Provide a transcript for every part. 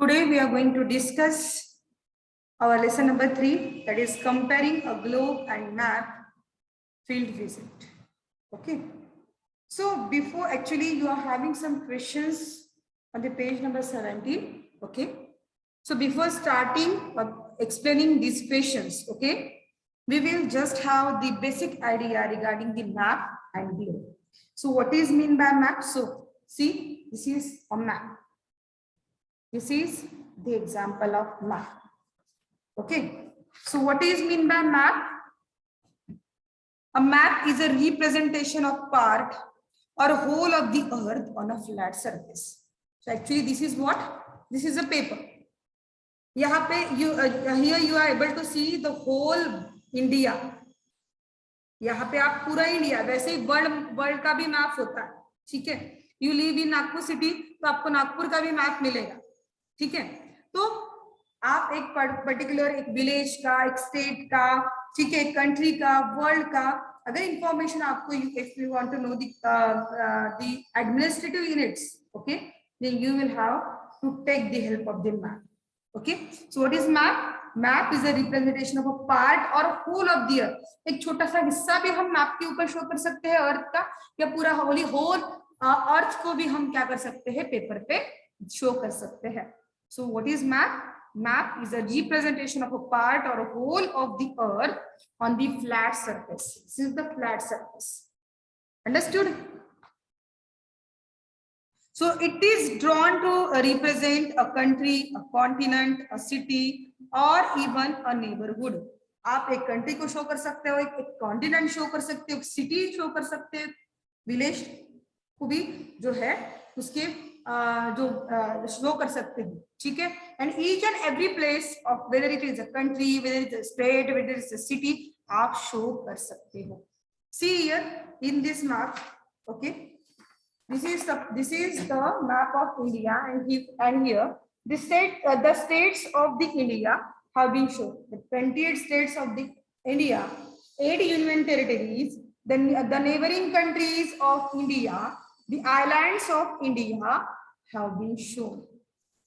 Today we are going to discuss our lesson number 3, that is comparing a globe and map field visit. Okay. So before actually you are having some questions on the page number 17. Okay. So before starting explaining these questions, okay, we will just have the basic idea regarding the map and globe. So what is mean by map? So see, this is a map. This is the example of map. Okay. So what is mean by map? A map is a representation of part or whole of the earth on a flat surface. So actually this is what? This is a paper. Here you are able to see the whole India. यहाँ पे आप पूरा India, वैसे ही world का भी map होता है. ठीक है. You live in Nagpur city, तो आपको नागपुर का भी मैप मिलेगा. ठीक है. तो आप एक पर्टिकुलर एक विलेज का, एक स्टेट का, ठीक है, कंट्री का, वर्ल्ड का अगर इंफॉर्मेशन आपको, if you want to know the administrative units, okay, then you will have to take the help of the map. Okay. So what is map? Map is a representation of a part or whole of the earth. एक छोटा सा हिस्सा भी हम map के ऊपर show कर सकते हैं अर्थ का, या पूरा होल अर्थ को भी हम क्या कर सकते हैं, पेपर पे शो कर सकते हैं. सो what is map? Map is a representation of a part or a whole of the earth on the flat surface. This is the flat surface. Understood? So it is drawn to represent a country, a continent, a city, or even a neighborhood. आप एक country को show कर सकते हो, एक continent show कर सकते हो, एक सिटी शो कर सकते हो, विलेज को भी जो है उसके जो शो कर सकते हो. ठीक है. And each and every place of whether it is a country, whether it is a state, whether it is a city, आप शो कर सकते हो. See here in this map. Okay. This is the map of India, and here the states of the India have been shown. The 28 states of the India, 8 union territories, then the neighboring countries of India, the islands of India have been shown.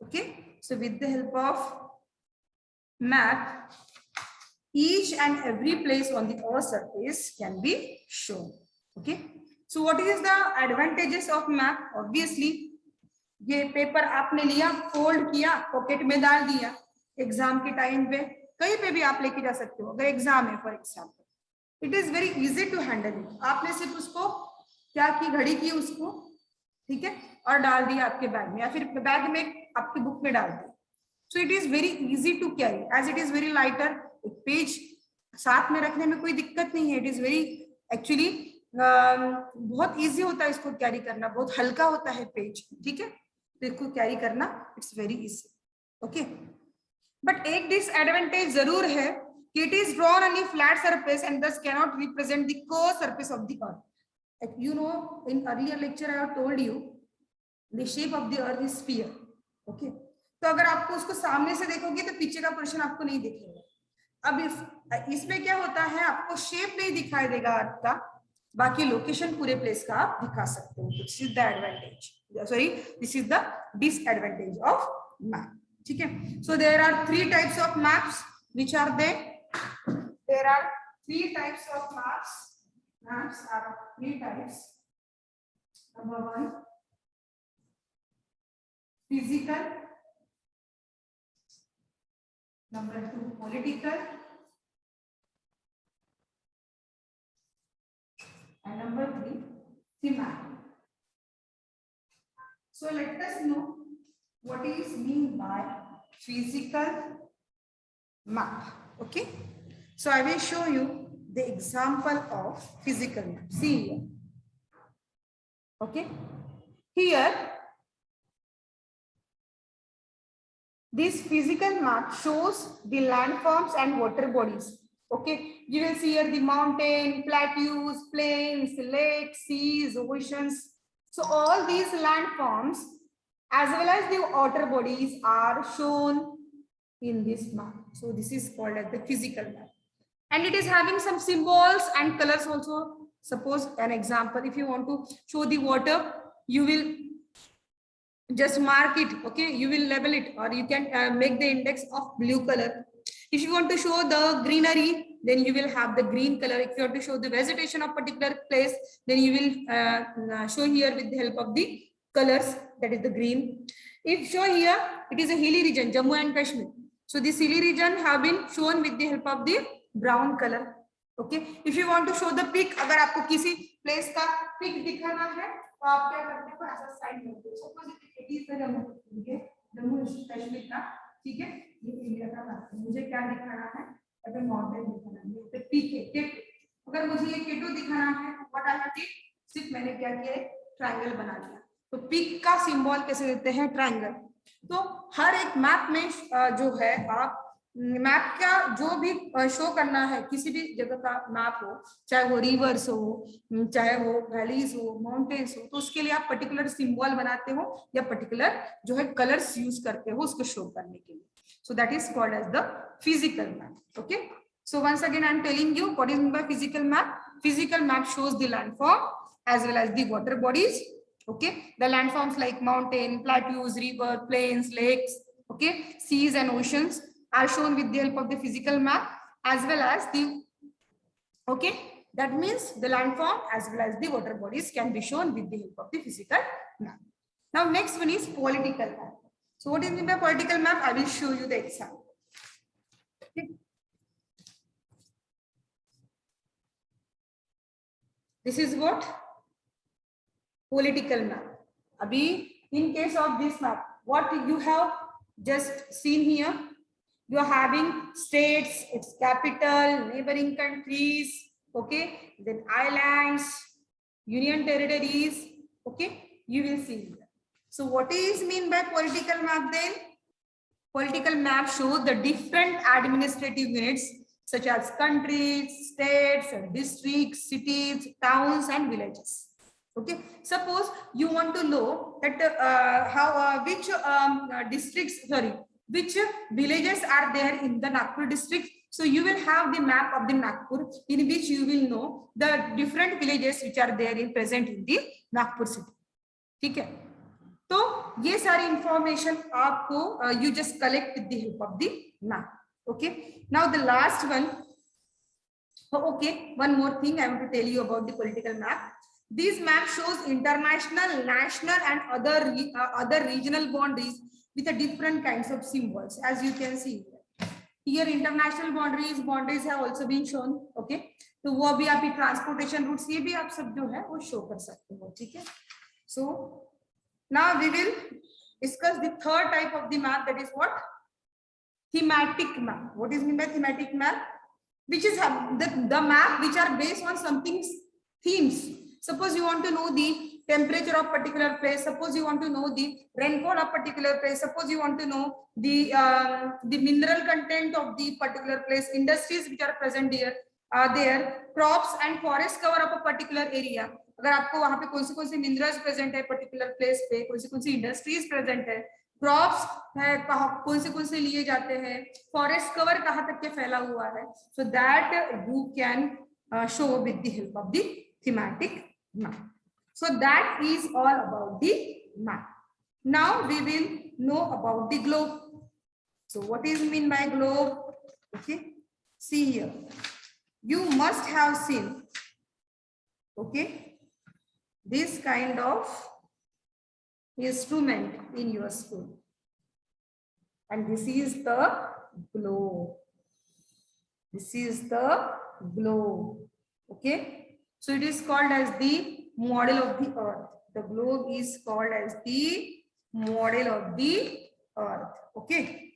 Okay. So with the help of map, each and every place on the earth surface can be shown. Okay. So what is the advantages of map? Obviously, ये paper आपने लिया, fold किया, pocket में डाल दिया, exam के time पे कहीं पे भी आप लेके जा सकते हो. अगर एग्जाम है for example, it is very easy to handle it. आपने सिर्फ उसको क्या की, घड़ी की उसको, ठीक है, और डाल दिया आपके बैग में, या फिर बैग में आपके बुक में डाल दिया. So it is very easy to carry, as it is very lighter. एक पेज साथ में रखने में कोई दिक्कत नहीं है. इट इज वेरी एक्चुअली बहुत इजी होता है इसको कैरी करना, बहुत हल्का होता है पेज. ठीक है. तो इसको कैरी करना it's very easy. Okay. But एक डिसएडवांटेज जरूर है कि it is drawn on a flat surface and this can not represent the curve surface of the earth. You know, in earlier lecture I have told you the shape of the earth is sphere. Okay. तो अगर आपको उसको सामने से देखोगे तो पीछे का पोर्शन आपको नहीं दिखेगा. अब इसमें क्या होता है, आपको शेप नहीं दिखाई देगा अर्थ का, बाकी लोकेशन पूरे प्लेस का आप दिखा सकते हो. This is the advantage, sorry this is the disadvantage of map. ठीक है. So there are 3 types of maps. Which are they? There are 3 types of maps. Maps are of 3 types. Number 1, physical. Number 2, political. And number 3, thematic. So let us know what is mean by physical map. Okay. So I will show you the example of physical map. See here. Okay. Here, this physical map shows the landforms and water bodies. Okay, you will see here the mountain, plateaus, plains, lakes, seas, oceans. So all these landforms as well as the water bodies are shown in this map. So this is called as the physical map, and it is having some symbols and colors also. Suppose an example, if you want to show the water, you will just mark it. Okay, you will label it, or you can make the index of blue color. If you want to show the greenery, then you will have the green color. If you want to show the vegetation of particular place, then you will show here with the help of the colors, that is the green. If show here, it is a hilly region, Jammu and Kashmir. So this hilly region have been shown with the help of the brown color. Okay, if you want to show the peak, अगर आपको किसी place का peak दिखाना है, तो आप क्या करते हो, ऐसा साइड करते हो. Suppose it is the Jammu Kashmir का, ठीक है, ये इंडिया का मैप है. मुझे क्या दिखाना है, अगर माउंटेन दिखाना है, ये पीक है, केटू. अगर मुझे ये केटू दिखाना है, व्हाट आई हैव डिड, सिर्फ मैंने क्या किया, ट्रायंगल बना लिया. तो पीक का सिंबल कैसे देते हैं, ट्रायंगल. तो हर एक मैप में जो है, आप मैप का जो भी शो करना है, किसी भी जगह का मैप हो, चाहे वो रिवर्स हो, चाहे वो वैलीज हो, माउंटेन्स हो, तो उसके लिए आप पर्टिकुलर सिंबल बनाते हो या पर्टिकुलर जो है कलर्स यूज करते हो उसको शो करने के लिए. So that is called as the physical map. Okay, so once again I am telling you what is mean by physical map. Physical map shows the landform as well as the water bodies. Okay, the landforms like mountain, plateaus, river, plains, lakes, okay, seas and oceans are shown with the help of the physical map, as well as the, okay, that means the landform as well as the water bodies can be shown with the help of the physical map. Now next one is political map. So what is meant by political map? I will show you the example. Okay. This is what political map. Abhi, in case of this map, what you have just seen here, you are having states, its capital, neighboring countries, okay, then islands, union territories, okay, you will see here. So what is mean by political map then? Political map shows the different administrative units such as countries, states, districts, cities, towns, and villages. Okay, suppose you want to know that which districts, sorry, which villages are there in the Nagpur district. So you will have the map of the Nagpur, in which you will know the different villages which are there in present in the Nagpur city. ठीक है, तो ये सारी information आपको you just collect with the help of the map. Okay, now the last one. Okay, one more thing I want to tell you about the political map. This map shows international, national, and other regional boundaries with a different kinds of symbols, as you can see here. International boundaries have also been shown. Okay, तो वो भी आप transportation routes ये भी आप सब जो है वो show कर सकते हो. ठीक है. So now we will discuss the third type of the map, that is what? Thematic map. What is meant by thematic map? Which is the map which are based on something's themes. Suppose you want to know the temperature of particular place. Suppose you want to know the rainfall of particular place. Suppose you want to know the mineral content of the particular place. Industries which are present here are there. Crops and forest cover of a particular area. अगर आपको वहाँ पे कौन सी minerals present है particular place पे, कौन सी industries present है, crops है कौन से लिए जाते हैं, फॉरेस्ट कवर कहाँ तक के फैला हुआ है. So that you can show with the help of the thematic map. So that is all about the map. Now we will know about the globe. So what is mean by globe? Okay, see here. You must have seen, okay, this kind of instrument in your school, and this is the globe. This is the globe. Okay, so it is called as the model of the earth. The globe is called as the model of the earth. Okay,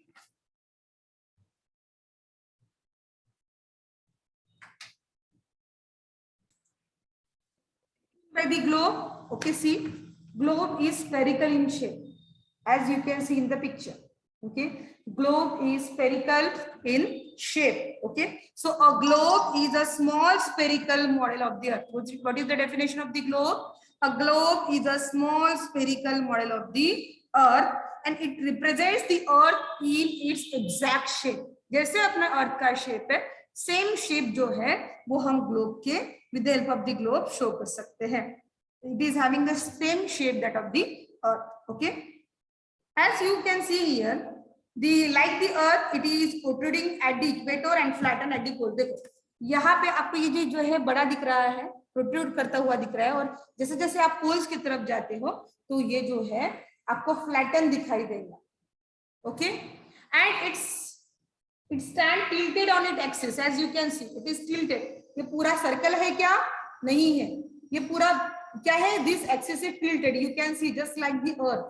by the globe. Okay, see, globe is spherical in shape, as you can see in the picture. Okay, globe is spherical in shape. Okay, so a globe is a small spherical model of the earth. What is the definition of the globe? A globe is a small spherical model of the earth, and it represents the earth in its exact shape. जैसे अपना अर्थ का shape है, same shape जो है वो हम globe के with the help of the globe show कर सकते हैं. It is having the same shape that of the earth. Okay, As you can see here, like the earth, it is protruding at the equator and flatten at the pole. देखो यहाँ पे आपको ये जो है बड़ा दिख रहा है, प्रोट्रूड करता हुआ दिख रहा है, और जैसे जैसे आप पोल्स की तरफ जाते हो तो ये जो है आपको फ्लैटन दिखाई देगा. Okay, and it stand tilted on its axis. As you can see, it is tilted. ये पूरा सर्कल है क्या? नहीं है. ये पूरा क्या है? This axis is tilted. You can see just like the earth.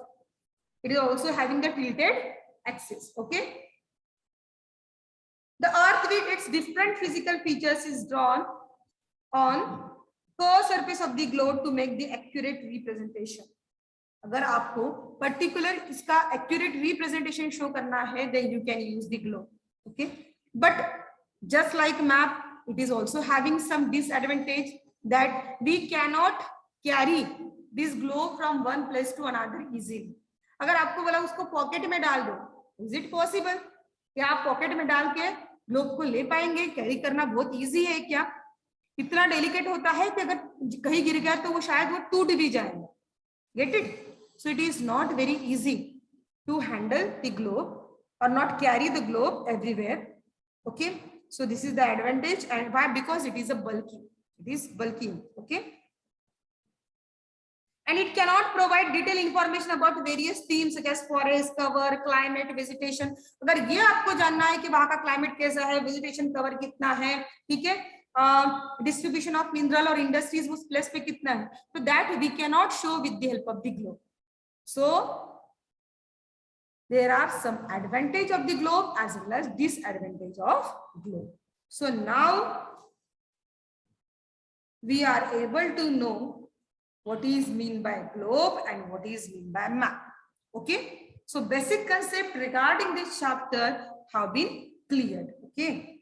It is also having the tilted axis. Okay. The earth with its different physical features is drawn on curved surface of the globe to make the accurate representation. अगर आपको particular इसका accurate representation show करना है, then you can use the globe. Okay, but just like map, it is also having some disadvantage that we cannot carry this globe from one place to another easily. अगर आपको बोला उसको pocket में डाल दो, is it possible? क्या आप pocket में डाल के ग्लोब को ले पाएंगे? कैरी करना बहुत इजी है क्या? इतना डेलिकेट होता है कि अगर कहीं गिर गया तो वो शायद वो टूट भी जाएगा. Get it? So it is not very easy to handle the globe or not carry the globe everywhere. Okay, so this is the advantage. And why? Because it is a bulky. It is bulky. Okay, and it cannot provide detailed information about various themes such as forest cover, climate, vegetation. अगर ये आपको जानना है कि वहाँ का climate कैसा है, vegetation cover कितना है, ठीक है, distribution of mineral or industries उस place पे कितना है, so that we cannot show with the help of the globe. So there are some advantage of the globe as well as disadvantage of globe. So now we are able to know what is mean by globe and what is mean by map. Okay, so basic concept regarding this chapter have been cleared. Okay,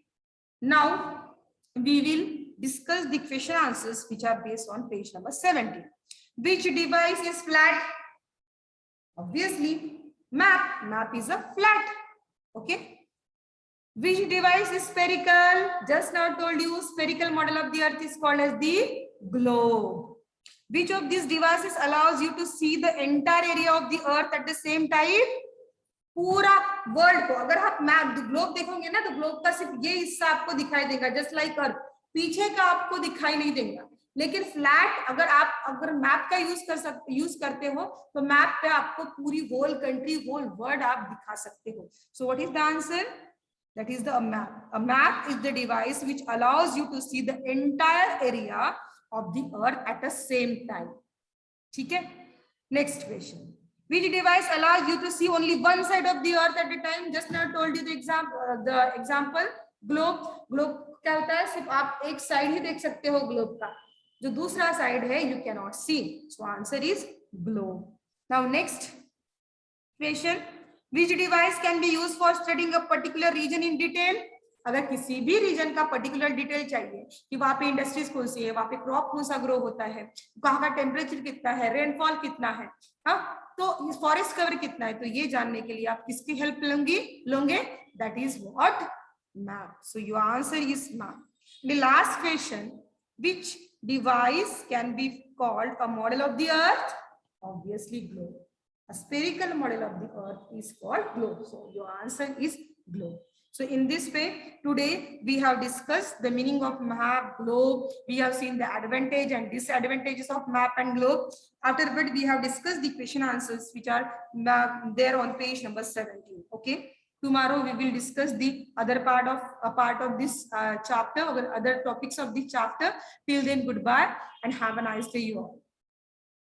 now we will discuss the question answers which are based on page number 70. Which device is flat? Obviously map is a flat. Okay, which device is spherical? Just now told you spherical model of the earth is called as the globe. Which of these devices allows you to see the entire area of the earth at the same time? पूरा world को अगर आप map globe देखोगे ना तो globe का सिर्फ ये हिस्सा आपको दिखाई देगा, जस्ट लाइक अर्थ, पीछे का आपको दिखाई नहीं देगा. लेकिन फ्लैट अगर मैप का यूज करते हो तो मैप पे आपको पूरी होल कंट्री, होल वर्ल्ड आप दिखा सकते हो. So what is the answer? That is the map. A map is the device which allows you to see the entire area of the earth at the same time. ठीक है, next question. Which device allows you to see only one side of the earth at a time? Just now told you the example globe. Globe क्या होता है? सिर्फ आप एक side ही देख सकते हो ग्लोब का, जो दूसरा साइड है you cannot see. So answer is globe. Now next question. Which device can be used for studying a particular region in detail? अगर किसी भी रीजन का पर्टिकुलर डिटेल चाहिए कि वहां पे इंडस्ट्रीज कौन सी है, वहां पे क्रॉप कौन सा ग्रो होता है, वहां का टेम्परेचर कितना है, रेनफॉल कितना है, हाँ, तो फॉरेस्ट कवर कितना है, तो ये जानने के लिए आप किसकी हेल्प लोगे? That is what? Map. So your answer is map. The last question. Which device can be called a model of the earth? Obviously globe. A spherical model of the earth is called globe. So your answer is globe. So in this way, today we have discussed the meaning of map, globe. We have seen the advantage and disadvantages of map and globe. After that, we have discussed the question answers which are there on page number 17. Okay. Tomorrow we will discuss the other part of this chapter, or other topics of the chapter. Till then, goodbye and have a nice day, you all.